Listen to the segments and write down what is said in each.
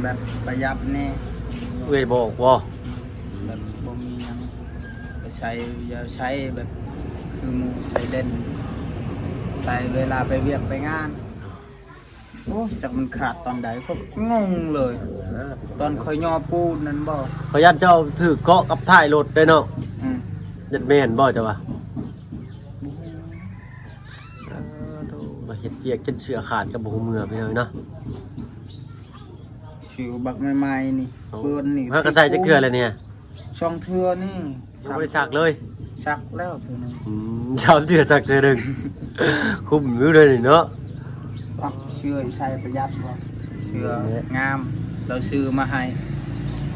แบบประหยัดแน่บอกบ่แบบบ่มีหยังไปใช้อย่าใช้แบบคือหมู่ใส่เล่นใส่เวลาไปเวียกไปงานโอ้จักมันขาดตอนใดก็งงเลยตอนคอยย่อปูนนั้นบ่ขอยันเจ้าถือเกาะกับท้ายรถได้เนาะยัดแม่นบ่จ้ะวะมาเฮ็ดเวียกจนเสือขาดกับบ่ฮู้เมื่อไปเลยเนาะชิวบักใหม่ๆนี่เปิ้นนี่มันก็ใส่จักเทื่อแล้วเนี่ยช่องเทื่อนี่บ่ได้ซักเลยซักแล้วเทื่อนึงชอบเทื่อซักเทื่อนึงคุ้มอยู่เลยนี่เนาะเชื่อใช้ประหยัดบ่เชื่องามเราซื้อมาให้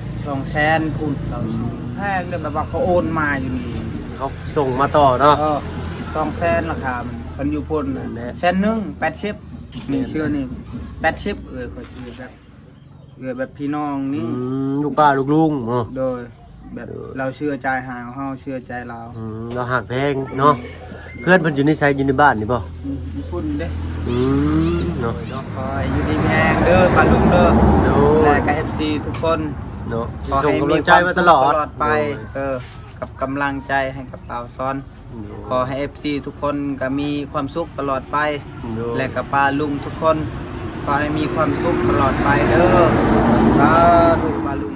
200,000พุ่นเราซื้อแพงเลยแบบว่าเขาโอนมาอยู่นี่เขาส่งมาต่อเนาะ200,000ราคามันเพิ่นอยู่พุ่น100,000 80นี่เชื่อนี่80ค่อยซื้อแบบพี่น้องนี่ลูกป้าลูกลุงโดยแบบเราเชื่อใจหาเฮาเชื่อใจเราเราหักแพงเนาะเพื่อนเพิ่นอยู่ในไสอยู่ในบ้านนี่บ่ญี่ปุ่นเด้เนาะคอยอยู่ดีแพงเด้อปาลุงเด้อและกับ FC ทุกคนเนาะส่งกำลังใจมาตลอดไปกับกำลังใจให้กับป่าวซ้อนขอให้ FC ทุกคนก็มีความสุขตลอดไปและกับป้าลุงทุกคนขอให้มีความสุขตลอดไปเด้อสาธุป้าลุง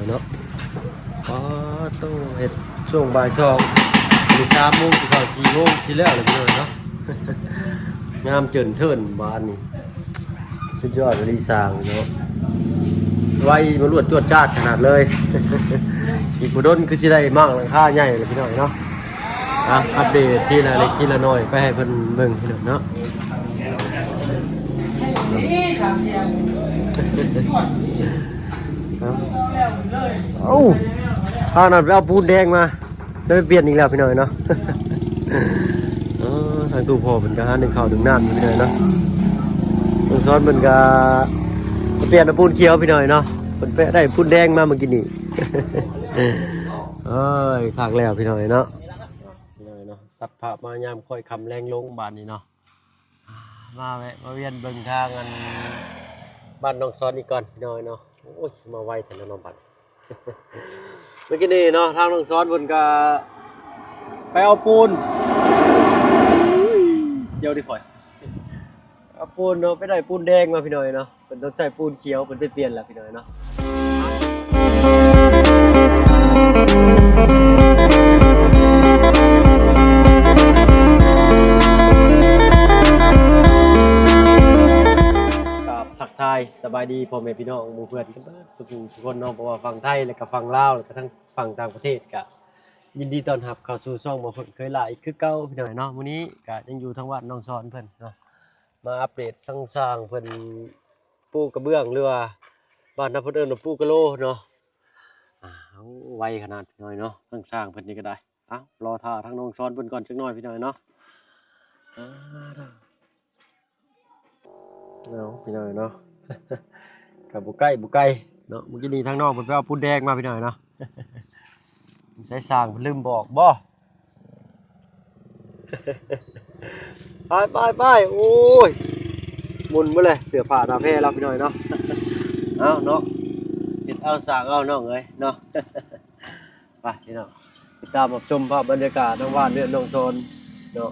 เนาะต้องเฮ็ดช่วงบ่าย2ถึง3 โมงสิเข้า4 โมงสิแล้วเลยพี่น้อยเนาะงามเจินเทินบ้านนี่สุดยอดเลยสร้างเนาะไว้มารวดจวดจ้าดขนาดเลยอีกบ่ดนคือสิได้มั่งหลังคาใหญ่เลยพี่น้อยเนาะอัปเดตทีละเล็กทีละน้อยไปให้เพิ่นเบิ่งพี่น้อยเนาะเอ้าทางนั้นไปเอาปูนแดงมาจะไปเปลี่ยนอีกแล้วพี่น้อยเนาะทางตู้พ่อเป็นกระหาหนึ่งข้าวหนึ่งน้ำพี่น้อยเนาะตรงซ้อนมันก็เปลี่ยนปูนเขียวพี่น้อยเนาะมันไปได้ปูนแดงมาเมื่อกี้นี่ขากแล้วพี่น้อยเนาะตัดภาพมายามค่อยคำแรงลงบ้านนี้เนาะมาแวะมาเวียนเบิ่งทางกันบ้านน้องซ้อนอีกก่อนพี่น้อยเนาะโอ้ยมาไวแต่ละน้องบัดเมื่อกี้นี่เนาะทางน้องซ้อนบนก็ไปเอาปูนเสียวดิข่อยเอาปูนเนาะไปได้ปูนแดงมาพี่น้อยเนาะเป็นต้องใช้ปูนเขียวเป็นไปเปลี่ยนแล้วพี่น้อยเนาะทักทายสบายดีพ่อแม่พี่น้องหมู่เพื่อนกันทุกคนเนาะเพราะว่าฝั่งไทยและก็ฝั่งลาวแล้วก็ทั้งฝั่งต่างประเทศก็ยินดีต้อนรับเข้าสู่ช่องบ่เพิ่นเคยหลายคือเก่าพี่น้อยเนาะมื้อนี้ก็ยังอยู่ทางวัดน้องซ้อนเพิ่นเนาะมาอัปเดตสร้างเพิ่นปูกระเบื้องหรือว่าบ้านนำเพิ่นเอิ้นว่าปูกะโลเนาะไวขนาดพี่น้อยเนาะทั้งสร้างเพิ่นนี่ก็ได้รอท่าทางน้องซ้อนเพิ่นก่อนจักหน่อยพี่น้อยเนาะพี่น้อยเนาะกับบุไก่เนาะเมื่อกี้นี้ทางนอกเพิ่นไปเอาปูนแดงมาพี่น้อยเนาะใช้สร้างเพิ่นลืมบอกบ่ไปโอ้ยหมุนมาเลยเสือผ้าหน้าแพร่เราพี่น้อยเนาะเอาเนาะติดเอาสร้างเอาน้องเอ้ยเนาะไปพี่น้องติดตามรับชมภาพบรรยากาศทางบ้านเรือนน้องโซนเนาะ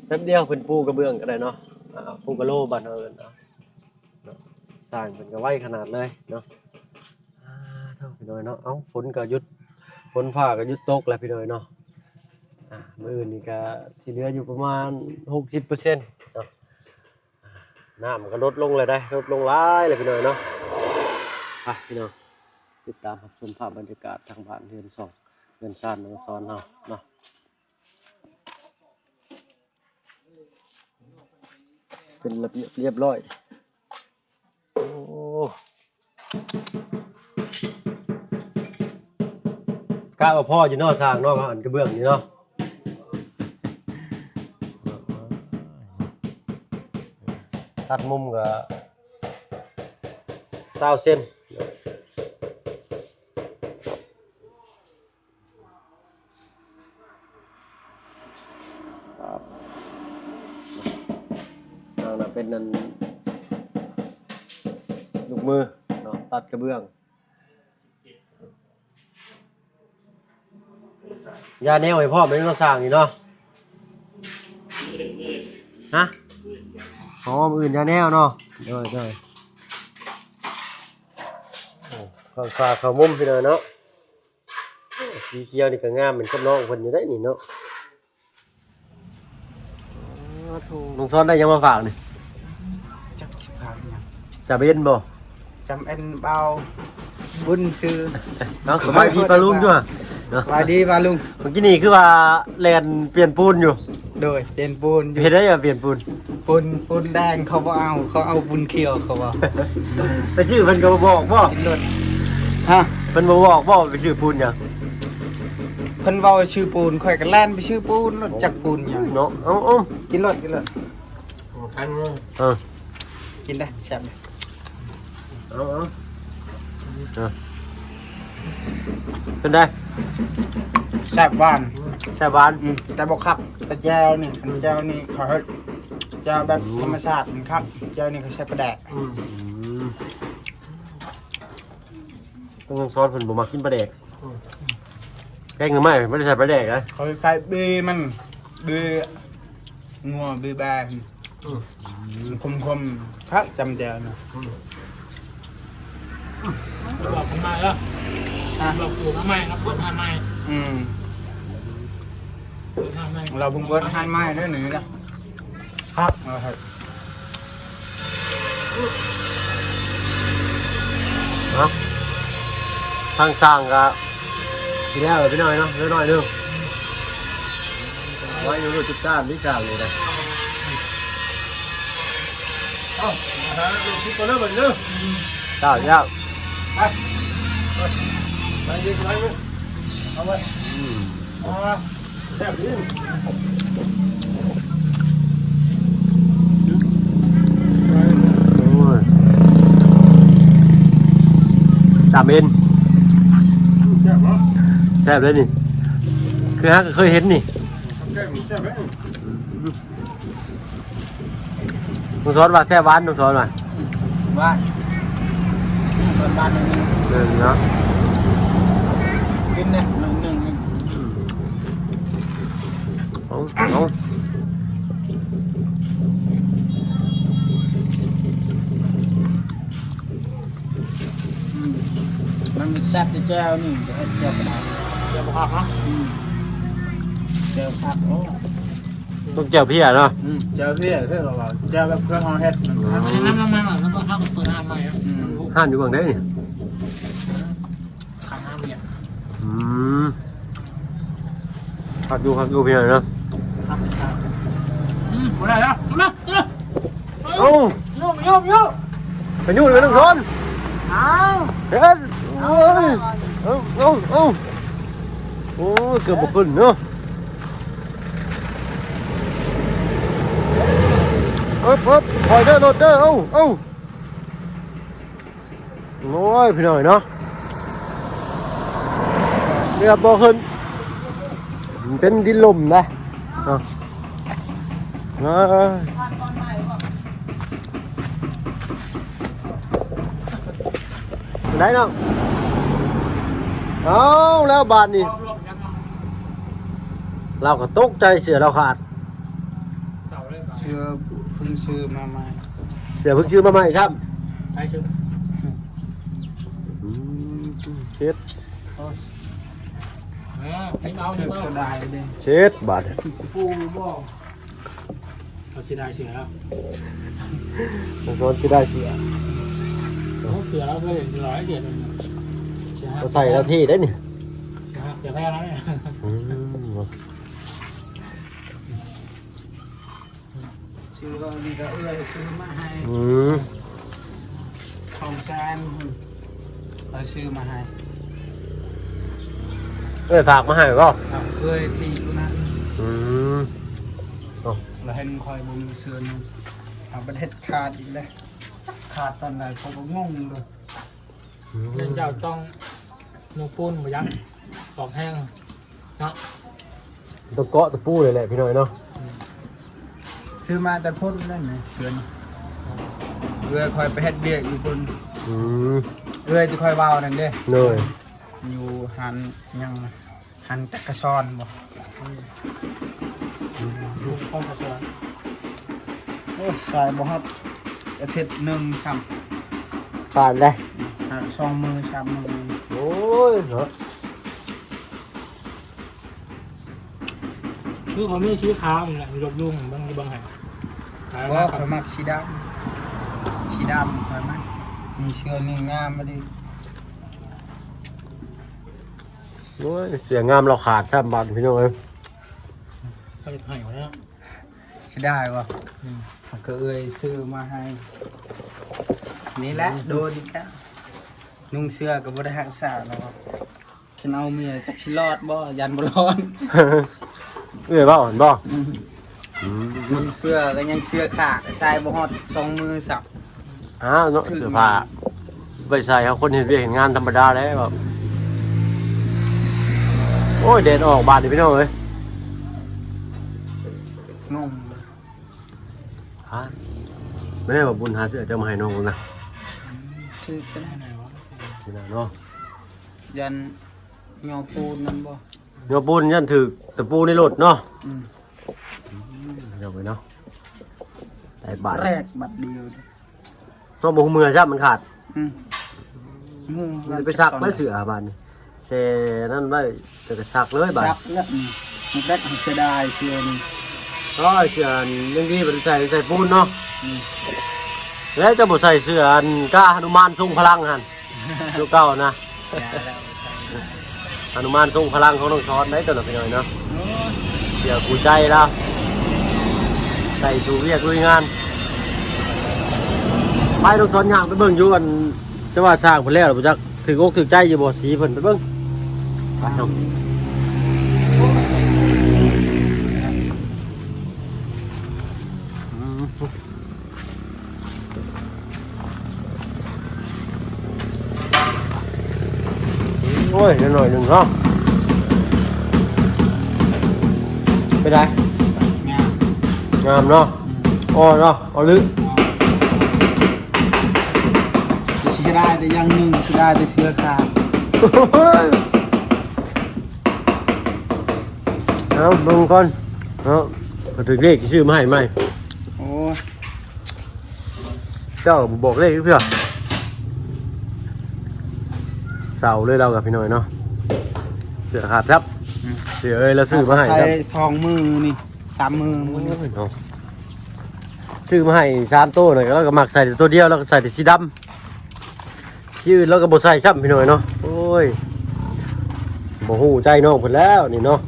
แป๊บเดียวเพิ่นปูกระเบื้องก็ได้เนาะปูกระโลบ้านเฮาเอิ้นเนาะสร้างเพิ่นก็ไว้ขนาดเลยเนาะเท่าพี่น้อยเนาะเอ้าฝนก็หยุดฝนฟ้าก็หยุดตกแล้วพี่น้อยเนาะมื้ออื่นนี่ก็สิเหลืออยู่ประมาณ 60% เนาะน้ำก็ลดลงเลยได้ลดลงหลายเลยพี่น้อยเนาะไปพี่น้องติดตามรับชมภาพบรรยากาศทางบ้านเรือนซ่านน้องซ้อนเนาะเป็นระเบียบเรียบร้อยโอ้กล้าว่าพ่ออยู่นอกสร้างนอกอันกระเบื้องนี่เนาะตัดมุมกับ20 เซน เป็นนั่นลูกมือเนาะตัดกระเบื้องยาแนวให้พ่อไม่ต้องสร้างนี่เนาะฮะอ๋อมืออื่นยาแนวเนาะเด้อข้าวสาข้าวมุมพี่น้อยเนาะสีเขียวนี่ก็งามเหมือนกับน้องเพิ่นอยู่ได้นี่เนาะลุงซ้อนได้ยังมาฝากนี่ จักสิพาไปหยัง จะเป็นบ่ จำเอ็นเบาบุญชื่อ เนาะสบายดีปลาลุงด้วยเนาะ สวัสดีปลาลุง เมื่อกี้นี่คือว่าแลนเปลี่ยนปูนอยู่ โดยเปลี่ยนปูนอยู่ เฮ็ดได้อย่าเปลี่ยนปูน ปูนแดงเขาบ่เอาเขาเอาปูนเขียวเขาบอก ไปชื่อเพิ่นก็บ่บอกบ่ กินรถฮะ เพิ่นบ่บอกบ่ไปชื่อปูนหยัง เพิ่นเว้าชื่อปูนข่อยก็แล่นไปชื่อปูนรถจักปูนหยัง เนาะเอ้า กินรถ ๆเออ กินได้แซ่บเลย เอาเป็นได้ แซ่บหวาน แซ่บหวาน แต่บอกครับแต่แจวนี่อันแจวนี่เขาเฮ็ดแจวแบบธรรมชาติมันครับแจวนี่เขาใช้ปลาแดก ต้องซอสเพิ่นบ่มักกินปลาแดกแกงหรือไม่บ่ได้ใส่ปลาแดกนะ เขาใส่บีมันบีงัวบีแบนคมๆครับจำแจวนะ บอกทำไมแล้วบอกสูตรทำไมครับเปิดทำไม อืม เปิดทำไม เราเพิ่งเปิดทานไม้ด้วยหนึ่งนะครับเอาครับ เนาะทางสร้างก็ทีแล้วไปหน่อยเนาะน้อยๆนึงไว้อยู่จุดจ้ามที่จ้ามเลยนะที่ตัวเริ่มเหมือนเดิมจ้าไปยิงไปเลยเอาไปแซ่บดีจามเอ็นแซ่บเลยนี่คือฮะเคยเห็นนี่ลุงสอนว่าแซ่บหวานลุงสอนว่า ว่าเปิดบ้านหนึ่ง เนาะ กินเนี่ยหนึ่ง เอามันมีแซ่บแต่แจวนี่จะให้แจวปลาแดก เดี๋ยวบอกครับเนาะ แจวผักโอ้ ต้องเจียวพี่อ่ะเนาะ แจวเพี้ยเพื่อเราแจวแบบเครื่องหอมเห็ดมันครับ อันนี้น้ำมันหน่อยแล้วก็ข้าวกับเปิดทำไมครับ ห้านอยู่บางได้นี่ ขังน้ำเนี่ย พักอยู่พี่หน่อยเนาะ ครับบ่ได้แล้วมา เอ้า โยม ไปยุ่งเลยลุงสอน เอา เฮ็ดโอ้ยเอ้าโอ้ยเกือบบ่ขึ้นเนาะเอิบถอยเด้อรถเด้อเอ้าโอ้ยพี่หน่อยเนาะเรียบบ่ขึ้นเป็นดินลมนะเนาะไหนเนาะเอาแล้วบาทนี่เราก็ตกใจเสือเราขาด เสาเลย เชื่อเพิ่งซื้อมาใหม่ เสือเพิ่งซื้อมาใหม่ครับ ใช่ชื่อ เช็ด ใช้เอา เชื่อก็ได้เลย เช็ดบาท ปูบ่ เอาสีได้เสือแล้ว มันซ้อนสิได้เสือ เสือแล้วเลยร้อยเดียวเลย เราใส่แล้วที่ได้นี่ เสือแพ้แล้วเนี่ย ซื้อก็นี่ก็ซื้อมาให้ ของแซนเราซื้อมาให้ ฝากมาให้ก็ เคยตีกูนะ อ๋อ เราเห็นคอยบุญเสือนเอาประเทศขาดอีกเลยขาดตอนไหนเขาก็งงเลย เจ้าต้องนูปูนหมูยักษ์ตอกแห้งเนาะ ต้องเกาะตะปูเลยแหละพี่น้อยเนาะ ซื้อมาแต่พ่นนั่นไงเสือน เอื้อยคอยไปเฮ็ดเบี้ยอยู่บน อืม เอื้อยที่คอยเว้านั่นเด้ เลย อยู่หันยังหันตะกะซอนบ่ ลูกข้องกระชอน โอ้สายบ่ครับอาทิตย์หนึงซ้ ขาดเลย ำ2 มื้อ3 มื้อ โอ้ยเนาะ คือเขาไม่ชี้ขาวนี่แหละมีรถลุงบางทีบางแห่ง บ่คอยมักสีดำคอยมักนี่เชื่อนี่งามบ่ดิ โอ้ยเสียงามเราขาดซ้ำบาดพี่น้องเอ้ย เขาจะให้เขาแล้ว สิได้บ่ก็เอ้ยซื้อมาให้นี่แหละโดนอีกแล้วนุ่งเสื้อก็บ่ได้รักษาแล้วคิดเอาเมียจักสิรอดบ่ยันบ่รอด เอ้ยบ่อ่อนบ่ นุ่งเสื้อก็ยังเสื้อขาดใส่บ่ฮอด2 มือสับ อ้าวเนาะเสื้อผ้าไปใส่เขาคนเห็นเวียกเห็นงานธรรมดาแล้วแบบโอ้ยเด่นออกบาดดิพี่น้องเอ้ย งง ฮะไม่ได้ว่าบุญหาเสื้อจะมาให้น้องนะ ชื่อเป็น ไหนวะ นี่นะเนาะ ยันยอปูนนั่นบ่ เนื้อปูนยันถือตะปูในรถเนาะ อืม เดี๋ยวไปเนาะได้บาท แรกบัดเดียว น้องบอกมือใช่มันขาด อืมงู มันไปซักไว้เสือบาดนี่เซนั่นไว้แต่ก็ซักเลยบาด ซักแล้วมันแรกเสียดายเสื้อนี่ ก็เสือยังดีมันใส่ปูนเนาะ อืม แล้วจะบ่ใส่เสืออันก้าหนุมานทรงพลังหันลูกเก่านะ อย่าแล้ว หนุมานทรงพลังของน้องช้อนได้ตัวหน่อยไปหน่อยเนาะ โอ้ย เดี๋ยวกูใจแล้วใส่สู่เรียกลุยงานไปน้องช้อนย่างไปเบิ่งอยู่อันจะว่าสร้างเพิ่นแล้วหรือบ่จักถือกอกถือใจอยู่บ่สีเพิ่นไปเบิ่งไปเนาะโอ้ยเดี๋ยวหน่อยหนึ่งเนาะไปได้ งาม งามเนาะอ๋อเนาะเอาลึก เสียดายแต่อยังหนึงเสียดายแต่เสื้อขาด เอาเบิ่งก่อนเนาะก็ถึงเลขที่ซื้อมาให้ไหม โอ้ย เจ้าบอกเลขเพื่อเสาเลยเรากับพี่หน่อยเนาะเสือขาดครับเสือเอ้ยเราซื้อมาให้ครับ ใส่2 มือนี่3 มือมันนี่ เนาะซื้อมาให้3ตัวหน่อยแล้วก็มักใส่แต่ตัวเดียวแล้วก็ใส่แต่สีดำสีอื่นแล้วก็บ่ใส่ซ้ำพี่หน่อยเนาะโอ้ยบ่ฮู้ใจน้องเพิ่นแล้วนี่เนาะ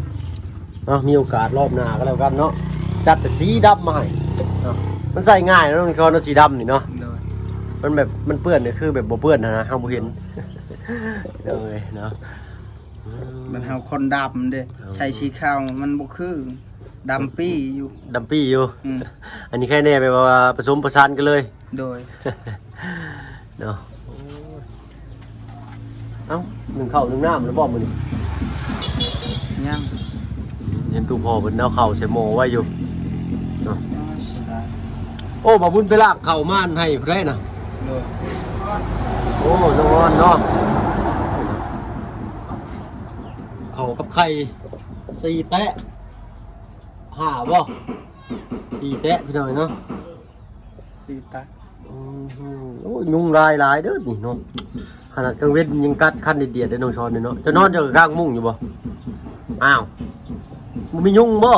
มีโอกาสรอบหน้าก็แล้วกันเนาะจัดแต่สีดำมาให้เนาะมันใส่ง่ายเนาะมันก็เนาะสีดำนี่เนาะ โดย มันแบบมันเปื้อนเนี่ยคือแบบบ่เปื้อนนะเฮาบ่เห็น เลยเนาะ มันเฮาคนดำเด้ใส่สีขาวมันบ่คือดำปี้อยู่ ดำปี้อยู่ อืม อันนี้แค่แน่ไปว่าผสมประสานกันเลย โดย เนาะเอ้าหนึ่งข้าวหนึ่งน้ำแล้วบอกมื้อนี้ ยัง เห็นตู้พ่อเพิ่นเอาข้าวใส่หม้อไว้อยู่เนาะ อ๋อเสียดาย โอ้บ่บุญไปลากข้าวม่านให้เพิ่นได้น่ะ โดย โอ้น้องออนเนาะข้าวกับไข่4แตะ5บ่4แตะพี่น้อยเนาะ สีตา โอ้ยยุงลายหลายเด้อนี่เนาะขนาดกลางเว้นยังกัดคันเดียดๆได้น้องชอนนี่เนาะจะนอนจะกลางมุ้งอยู่บ่อ้าวมันมียุงบ่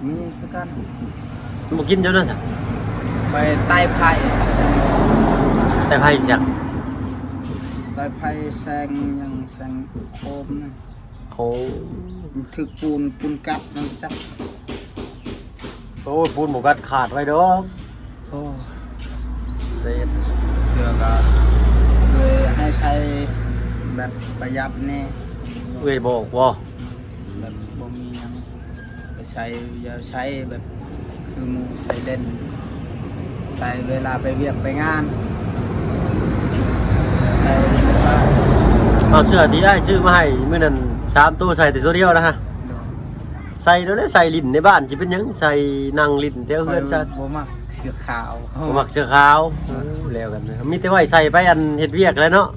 มีคือกัน มันบ่กินเจ้านั่นซะ ไปใต้ไผ่ แต่ไผจัก ใต้ไผ่แซงยังแซงโคมนั่น โอ้ มันถึกปูนกัดมันจับ โอ้ยปูนบ่กัดขาดไว้ดอก โอ้ เสร็จ เสื้อก็เลยให้ใช้แบบประหยัดแน่ เอ้ยบอกบ่ แบบบ่มีหยังไปใช้อย่าใช้แบบคือหมูใส่เล่นใส่เวลาไปเวียกไปงานใส่เสื้อผ้า เอาเสื้อที่ได้ซื้อมาให้มื้อนั้น3ตัวใส่แต่ตัวเดียวนะฮะใส่แล้วได้ใส่ลิ้นในบ้านสิเป็นหยังใส่นั่งลิ้นแถว คอ เฮื ย อนซะ บ่มัก เสื้อขาว บ่มักเสื้อขาวโอ้แล้วกันนะมีแต่ไว้ใส่ไปอันเฮ็ดเวียกแล้วเนาะ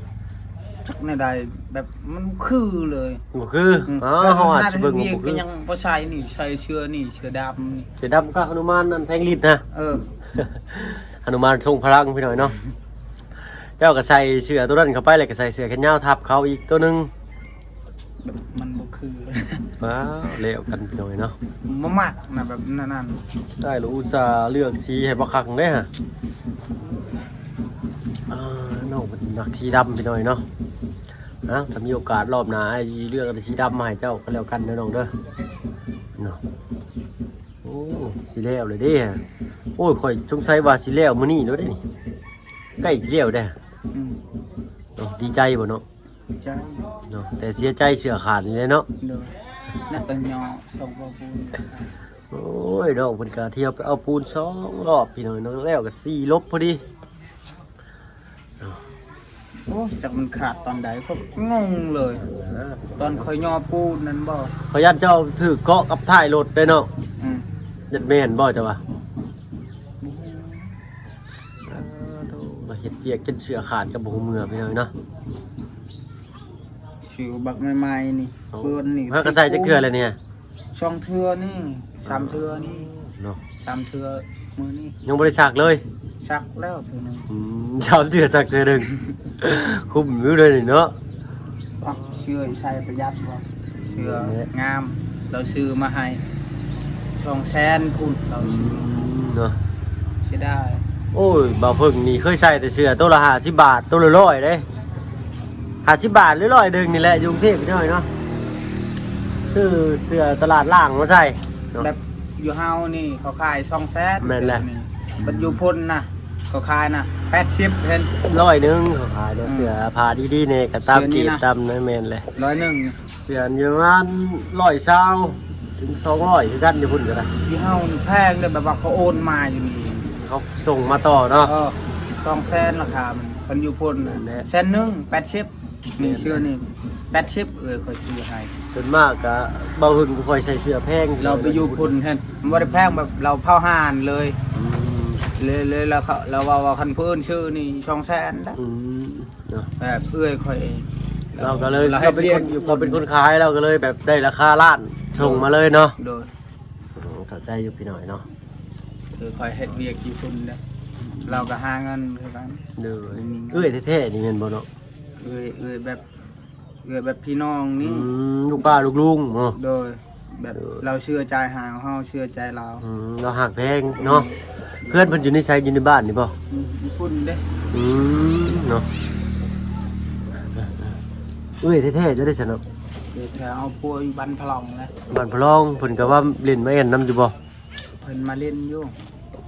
จักในใดแบบมันคือเลย บ่คืออ๋อเฮาอาจสิเบิ่ง เวีย บ่ ก คื ก็ อ ยังบ่ใส่นี่ใส่เสื้อนี่เสื้อดำนี่ เสือดำก็หนุมานนั่นแพงฤทธิ์นะ หนุมานทรงพลังพี่หน่อยเนาะเจ้าก็ใส่เสื้อตัวนั้นเข้าไปเลยก็ใส่เสื้อแขนยาวทับเขาอีกตัวหนึง แบบมันบ่คือเลย ว้าวเล้วกันพี่หน่อยเนาะ บ่มักนะแบบนั้น ได้หรืออุตส่าห์เลือกสีให้บ่คักได้ฮะน้องมันมักสีดำพี่หน่อยเนาะนะถ้ามีโอกาสรอบหน้าไอ้เลือกสีดำมาให้เจ้าก็แล้วกันเด้อน้องเด้อเนาะโอ้สีแล้วเลยเด้ฮะโอ้ยข่อยสงสัยว่าสีแล้วมื้อนี้แล้วเด้นี่ใกล้สิแล้วเด้อ อืม เนาะดีใจบ่เนาะ ใจ เนาะแต่เสียใจเสือขาดนี่เลยเนาะ เด้อนักกันยอส่งบ่ปูน โอ้ยน้องเพิ่นก็เที่ยวไปเอาปูน2 รอบพี่น้อยเนาะแล้วก็4 ลบพอดี โอ้จักมันขาดตอนใดก็งงเลย ตอนคอยยอปูนนั่นบ่ ขอยันเจ้าถือเกาะกับท้ายรถได้เนาะ อืม ยัดแม่นบ่จ้ะวะมาเฮ็ดเวียกจนเสือขาดกับบ่ฮู้เมื่อพี่น้อยเนาะ สิวบักใหม่ๆนี่เปิ้นนี่ เฮาก็ใส่จักเทื่อแล้วเนี่ย ช่องเทือนี่3เทือนี่ เนาะ 3เทือมื้อนี้ ยังบ่ได้ซักเลย ซักแล้วเทือหนึง 3 เทื่อซักเทื่อหนึง คุ้มอยู่เลยนี่เนาะ ปักเสื้อใส่ประหยัดบ่เสื้องาม เราซื้อมาให้200,000พุ่นเราซื้อ เนาะ เสียดาย โอ้ยบ่าวเพิ่งนี่เคยใส่แต่เสื้อตัวละ50 บาทตัวละ100เด้50 บาทหรือ100นึงนี่แหละอยู่กรุงเทพพี่น้อยเนาะคือเสื้อตลาดล่างมาใส่เนาะ แบบอยู่เฮานี่เขาขาย200,000 แม่นแหละ บัดอยู่พุ่นน่ะเขาขายน่ะ80เห็น 100นึงเขาขายเดี๋ยวเสื้อผ้าดีๆเนี่ยก็ตาม เสื้อนี่ กีบ นะ ตามนั่นแม่นเลย 101 เสื้ออยู่ประมาณ120ถึง200คือกันอยู่พุ่นก็ได้ ที่เฮานี่แพงเลยแบบว่าเขาโอนมาอยู่นี่ เขาส่งมาต่อเนาะ 200,000ราคามันอยู่พุ่นน่ะ แน่ แสนหนึง80นี่เสื้อนี่80ค่อยซื้อให้ ส่วนมากก็บ่าวหึงบ่ค่อยใส่เสื้อแพง เราไปอยู่พุ่นเห็นมันบ่ได้แพงแบบเราเผาห่านเลย อืม เลยเราว่าคันเพิ่นชื่อนี่200,000นะ อืมเนาะ แบบเอื้อยค่อยเอง เราก็เลย เราให้ เราเป็น เรีย ค ก น อยู่ เราเป็นคนขายเราก็เลยแบบได้ราคาล้านส่งมาเลยเนาะ โดย เข้าใจอยู่พี่หน่อยเนาะ คือค่อยเฮ็ดเวียกอยู่พุ่นเด้อเราก็หาเงินคือกัน เด้อเอ้ยแท้ๆนี่แม่นบ่เนาะ เอื้อยแบบพี่น้องนี่ ลูกป้าลูกลุงเนาะ โดยแบบเราเชื่อใจหาเฮาเชื่อใจเรา เราหักแพงเนาะเพื่อนเพิ่นอยู่ในไซอยู่ในบ้านนี่บ่ ญี่ปุ่นเด้ เนาะเอ้ยแท้ๆจะได้สนุก คือแถวเอาปัวอยู่บ้านพลองนะ บ้านพลองเพิ่นก็ว่าเล่นมาแอนนํอยู่บ่ เพิ่นมาเล่นอยู่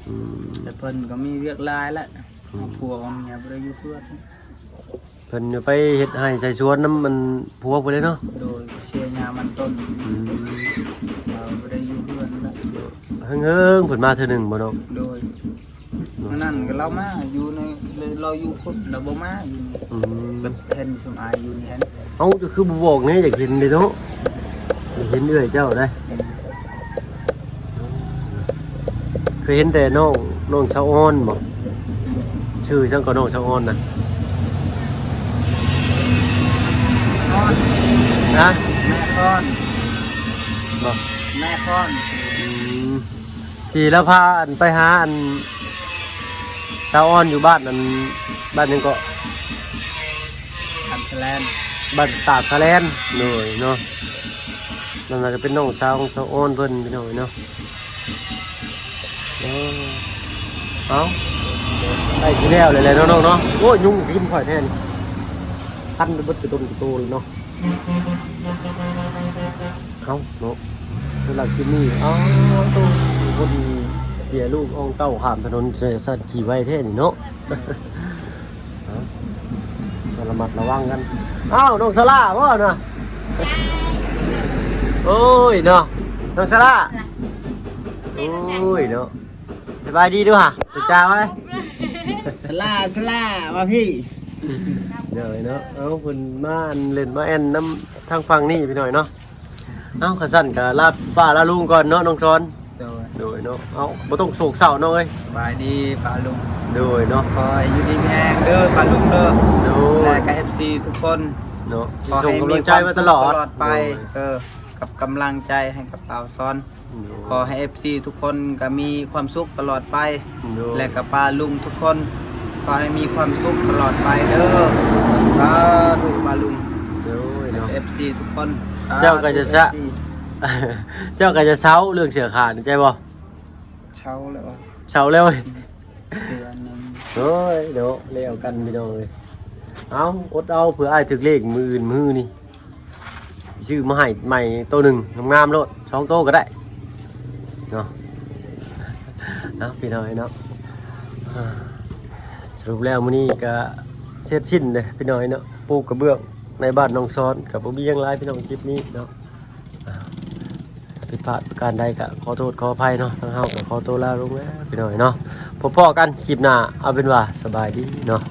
อืม แต่เพิ่นก็มีเวียกหลายแล้วเอาผัวเอาเมียบ่ได้อยู่เพื่อน เพิ่นไปเฮ็ดให้ใส่สวนน้ำมันผัวพุ่นเลยเนาะ โดยเชียร์ยามันต้นเราบ่ได้อยู่เพื่อนแล้ว เฮิงๆเพิ่นมาเทื่อหนึงบ่เนาะ โดยมื้อนั้นก็เรามาอยู่ในเลยเราอยู่พุ่นเราบ่มาอยู่นี่ อืม แบบเห็นสมอายอยู่นี่เห็น เอ้าก็คือบ่บอกนี่อยากเห็นเลยเนาะอยากเห็นเอ้ยเจ้าได้เคยเห็นแต่น้องชาวอ้อนบ่ชื่อจังก็น้องชาวอ้อนน่ะ นอน นะ แม่คอน บ่ แม่คอน ที่แล้วพาอันไปหาอันชาวอ้อนอยู่บ้านอันบ้านหนึงก็ อันแสลน บ้านตากทะแลนหน่อยเนาะนั่นน่ะก็เป็นน้องสาวของชาวอ้อนเพิ่นพี่น้อยเนาะเอาได้ทีแล้วเลยๆน้องๆเนาะโอ้ยยุงกินข่อยแท้นี่คันไปเบิดกระตุ้นกระโตเลยเนาะเอาเนาะสำหรับคลิปนี้เอาตู้คนเบียลูกอ่องเต้าข้ามถนนเสียสัตว์ขี่ไว้แท้นี่เนาะ เอาระมัดระวังกันอ้าวน้องสลาบ่เนาะโอ้ยเนาะน้องสลาโอ้ยเนาะสบายดีด้วยฮะติดจ้าไว้ สลามาพี่ เดี๋ยวเนาะเอาเพิ่นมาอันเล่นมาแอนน้ำทางฝั่งนี้ไปหน่อยเนาะเอาขะสั่นกะลาป้าลาลุงก่อนเนาะน้องชอน โดย โดยเนาะเอาบ่ต้องโศกเศร้าเนาะเอ้ย สบายดีป้าลุง โดยเนาะ คอยอยู่ดีมีแรงเด้อป้าลุงเด้อ โด และ ย ก็ FC ทุกคน เนาะ ขอ ส่ง ให้ กำ มี ลัง ค ใจ วาม มา สุ ต ข ลอด ตลอดไปกับกำลังใจให้กับเปาซ้อน โดย ขอให้ FC ทุกคนก็มีความสุขตลอดไป โดย และกับป้าลุงทุกคนขอให้มีความสุขตลอดไปเด้อสาธุป้าลุง โดยเนาะ FC ทุกคน เจ้าก็จะซะ FC เจ้าก็จะเซาเรื่องเสือขาดใจบ่ เช้าแล้ว เซาแล้วเว้ย เดือนหนึง โอ้ยเดี๋ยวเลี้ยวกันพี่น้องเลยเอาอดเอาเผื่ออ้ายถึกเลขมืออื่นมือนี่ซื้อมาให้ใหม่ตัวหนึ่งงามๆโลด2โตวก็ได้เนาะเอาพี่น้องเนาะอ่าสรุปแล้วมื้อนี้ก็เสร็จสิ้นเลยพี่น้องเนาะปลูกกระเบื้องในบ้านน้องซ้อนกับบ่มีหยังหลายพี่น้องคลิปนี้เนาะอ่าถ้าผิดพลาดประการใดก็ขอโทษขออภัยเนาะทางเฮาก็ขอตัวลาลงแล้วพี่น้องเนาะพบกันคลิปหน้าเอาเป็นว่าสบายดีเนาะ